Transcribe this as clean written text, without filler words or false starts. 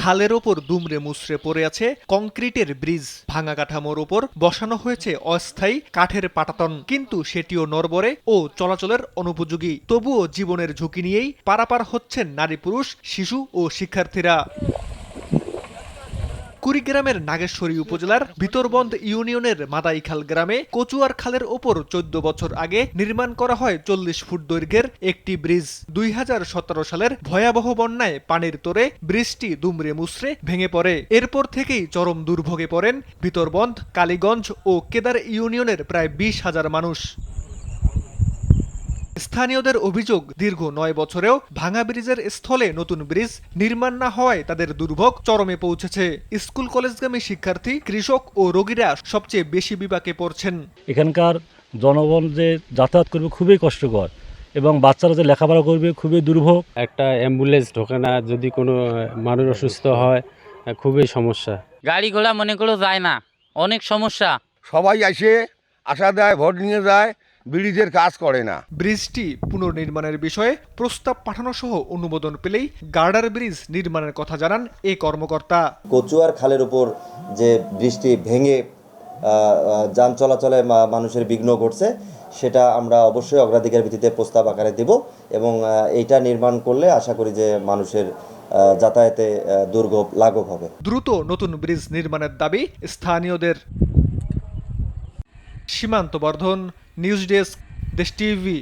খালের ওপর দুমড়ে মুচড়ে পড়ে আছে কংক্রিটের ব্রিজ। ভাঙা কাঠামোর ওপর বসানো হয়েছে অস্থায়ী কাঠের পাটাতন, কিন্তু সেটিও নড়বড়ে ও চলাচলের অনুপযোগী। তবুও জীবনের ঝুঁকি নিয়েই পারাপার হচ্ছেন নারী, পুরুষ, শিশু ও শিক্ষার্থীরা। কুড়িগ্রামের নাগেশ্বরী উপজেলার ভিতরবন্দ ইউনিয়নের মাদাইখাল গ্রামে কচুয়ার খালের ওপর 14 বছর আগে নির্মাণ করা হয় 40 ফুট দৈর্ঘ্যের একটি ব্রিজ। 2017 সালের ভয়াবহ বন্যায় পানির তোড়ে ব্রিজটি দুমড়ে মুচড়ে ভেঙে পড়ে। এরপর থেকেই চরম দুর্ভোগে পড়েন ভিতরবন্দ, কালীগঞ্জ ও কেদার ইউনিয়নের প্রায় 20,000 মানুষ। স্থানীয়দের অভিযোগ, দীর্ঘ 9 বছরেও ভাঙা ব্রিজের স্থলে নতুন ব্রিজ নির্মাণ না হওয়ায় তাদের দুর্ভোগ চরমে পৌঁছেছে। স্কুল কলেজগামী শিক্ষার্থী, কৃষক ও রোগীরা সবচেয়ে বেশি বিপাকে পড়ছেন। এখানকার জনগণ যে যাতায়াত করবে খুবই কষ্টকর এবং বাচ্চারা যে লেখাপড়া করবে খুবই দুর্ভোগ। একটা অ্যাম্বুলেন্স ঢোকে না, যদি কোনো মানুষ অসুস্থ হয় খুবই সমস্যা। গাড়ি ঘোড়া মনে করো যায় না, অনেক সমস্যা। সবাই আশা দেয়, ভোট নিয়ে যায়, ব্রিজের কাজ করে না। ব্রিজটি পুনর্নির্মাণের বিষয়ে প্রস্তাব পাঠানো সহ অনুমোদন পেলেই গার্ডার ব্রিজ নির্মাণের কথা জানান এই কর্মকর্তা। কচুয়ার খালের উপর যে ব্রিজটি ভেঙে যান চলাচলে মানুষের বিঘ্ন ঘটছে, সেটা আমরা অবশ্যই অগ্রাধিকার ভিত্তিতে প্রস্তাব আকারে দেব এবং এইটা নির্মাণ করলে আশা করি যে মানুষের যাতায়াতে দুর্ভোগ লাঘব হবে। দ্রুত নতুন ব্রিজ নির্মাণের দাবি স্থানীয়দের। সীমান্ত বর্ধন, নিউজ ডেস্ক, দেশ টিভি।